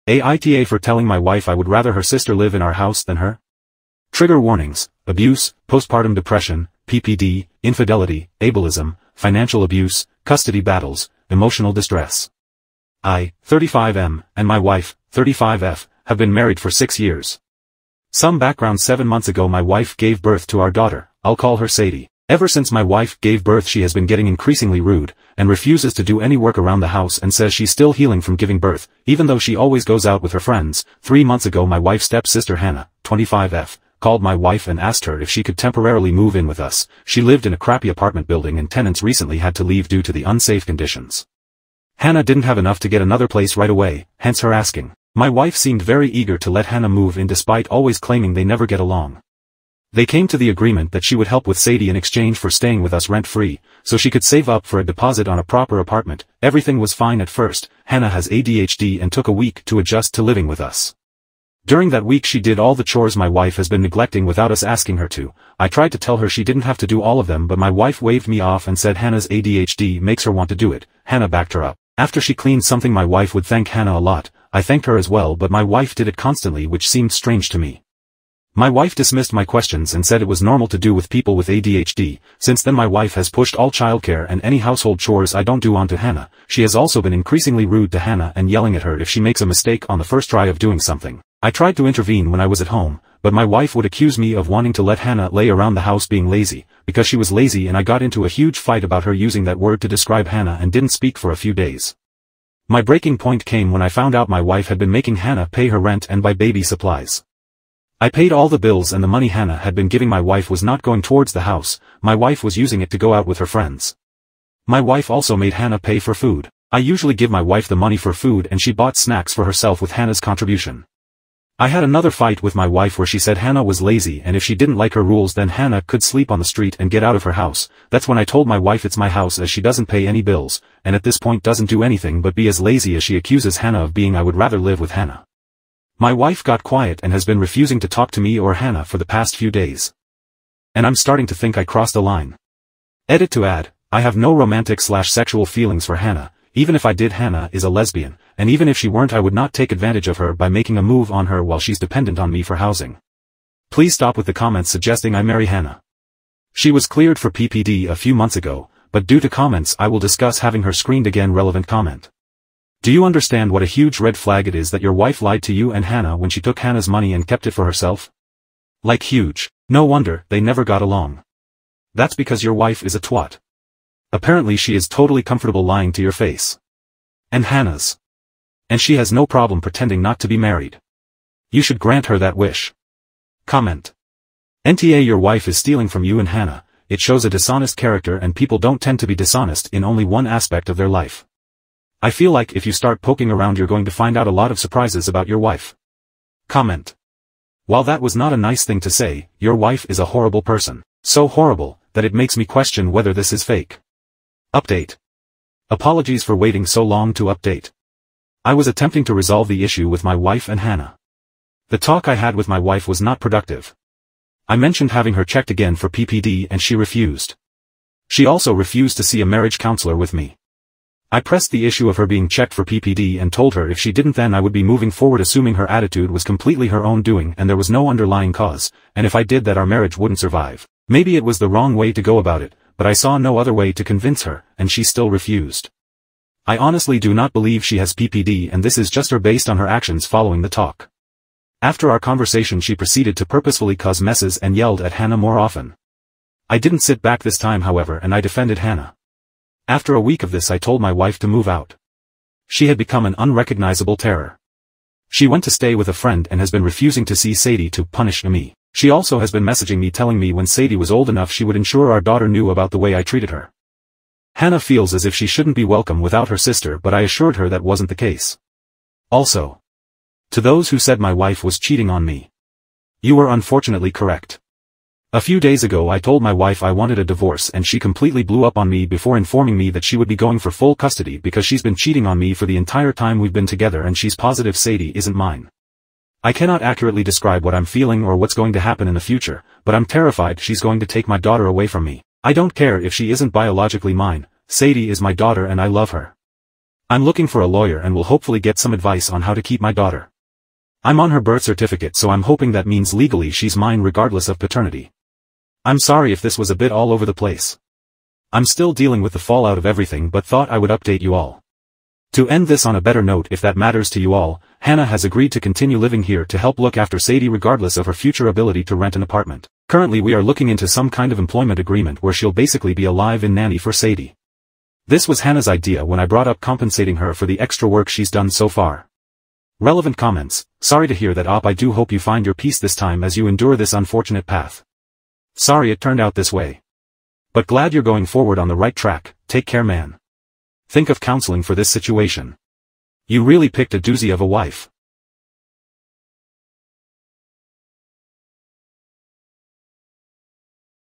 AITA for telling my wife I would rather her sister live in our house than her. Trigger warnings: abuse, postpartum depression, PPD, infidelity, ableism, financial abuse, custody battles, emotional distress. I, 35M, and my wife, 35F, have been married for 6 years. Some background: 7 months ago my wife gave birth to our daughter. I'll call her Sadie. Ever since my wife gave birth she has been getting increasingly rude, and refuses to do any work around the house and says she's still healing from giving birth, even though she always goes out with her friends. 3 months ago my wife's stepsister Hannah, 25F, called my wife and asked her if she could temporarily move in with us. She lived in a crappy apartment building and tenants recently had to leave due to the unsafe conditions. Hannah didn't have enough to get another place right away, hence her asking. My wife seemed very eager to let Hannah move in despite always claiming they never get along. They came to the agreement that she would help with Sadie in exchange for staying with us rent-free, so she could save up for a deposit on a proper apartment. Everything was fine at first. Hannah has ADHD and took a week to adjust to living with us. During that week she did all the chores my wife has been neglecting without us asking her to. I tried to tell her she didn't have to do all of them, but my wife waved me off and said Hannah's ADHD makes her want to do it. Hannah backed her up. After she cleaned something my wife would thank Hannah a lot. I thanked her as well, but my wife did it constantly, which seemed strange to me. My wife dismissed my questions and said it was normal to do with people with ADHD. Since then my wife has pushed all childcare and any household chores I don't do onto Hannah. She has also been increasingly rude to Hannah and yelling at her if she makes a mistake on the first try of doing something. I tried to intervene when I was at home, but my wife would accuse me of wanting to let Hannah lay around the house being lazy, because she was lazy, and I got into a huge fight about her using that word to describe Hannah and didn't speak for a few days. My breaking point came when I found out my wife had been making Hannah pay her rent and buy baby supplies. I paid all the bills and the money Hannah had been giving my wife was not going towards the house. My wife was using it to go out with her friends. My wife also made Hannah pay for food. I usually give my wife the money for food and she bought snacks for herself with Hannah's contribution. I had another fight with my wife where she said Hannah was lazy and if she didn't like her rules then Hannah could sleep on the street and get out of her house. That's when I told my wife it's my house, as she doesn't pay any bills, and at this point doesn't do anything but be as lazy as she accuses Hannah of being. I would rather live with Hannah. My wife got quiet and has been refusing to talk to me or Hannah for the past few days. And I'm starting to think I crossed a line. Edit to add, I have no romantic/sexual feelings for Hannah. Even if I did, Hannah is a lesbian, and even if she weren't I would not take advantage of her by making a move on her while she's dependent on me for housing. Please stop with the comments suggesting I marry Hannah. She was cleared for PPD a few months ago, but due to comments I will discuss having her screened again. Relevant comment. Do you understand what a huge red flag it is that your wife lied to you and Hannah when she took Hannah's money and kept it for herself? Like huge. No wonder they never got along. That's because your wife is a twat. Apparently she is totally comfortable lying to your face. And Hannah's. And she has no problem pretending not to be married. You should grant her that wish. Comment. NTA, your wife is stealing from you and Hannah. It shows a dishonest character, and people don't tend to be dishonest in only one aspect of their life. I feel like if you start poking around you're going to find out a lot of surprises about your wife. Comment. While that was not a nice thing to say, your wife is a horrible person. So horrible, that it makes me question whether this is fake. Update. Apologies for waiting so long to update. I was attempting to resolve the issue with my wife and Hannah. The talk I had with my wife was not productive. I mentioned having her checked again for PPD and she refused. She also refused to see a marriage counselor with me. I pressed the issue of her being checked for PPD and told her if she didn't then I would be moving forward, assuming her attitude was completely her own doing and there was no underlying cause, and if I did that our marriage wouldn't survive. Maybe it was the wrong way to go about it, but I saw no other way to convince her, and she still refused. I honestly do not believe she has PPD, and this is just her based on her actions following the talk. After our conversation she proceeded to purposefully cause messes and yelled at Hannah more often. I didn't sit back this time however, and I defended Hannah. After a week of this I told my wife to move out. She had become an unrecognizable terror. She went to stay with a friend and has been refusing to see Sadie to punish me. She also has been messaging me telling me when Sadie was old enough she would ensure our daughter knew about the way I treated her. Hannah feels as if she shouldn't be welcome without her sister, but I assured her that wasn't the case. Also, to those who said my wife was cheating on me, you were unfortunately correct. A few days ago I told my wife I wanted a divorce and she completely blew up on me before informing me that she would be going for full custody because she's been cheating on me for the entire time we've been together and she's positive Sadie isn't mine. I cannot accurately describe what I'm feeling or what's going to happen in the future, but I'm terrified she's going to take my daughter away from me. I don't care if she isn't biologically mine, Sadie is my daughter and I love her. I'm looking for a lawyer and will hopefully get some advice on how to keep my daughter. I'm on her birth certificate, so I'm hoping that means legally she's mine regardless of paternity. I'm sorry if this was a bit all over the place. I'm still dealing with the fallout of everything, but thought I would update you all. To end this on a better note, if that matters to you all, Hannah has agreed to continue living here to help look after Sadie regardless of her future ability to rent an apartment. Currently we are looking into some kind of employment agreement where she'll basically be a live-in nanny for Sadie. This was Hannah's idea when I brought up compensating her for the extra work she's done so far. Relevant comments. Sorry to hear that, Op. I do hope you find your peace this time as you endure this unfortunate path. Sorry it turned out this way. But glad you're going forward on the right track. Take care, man. Think of counseling for this situation. You really picked a doozy of a wife.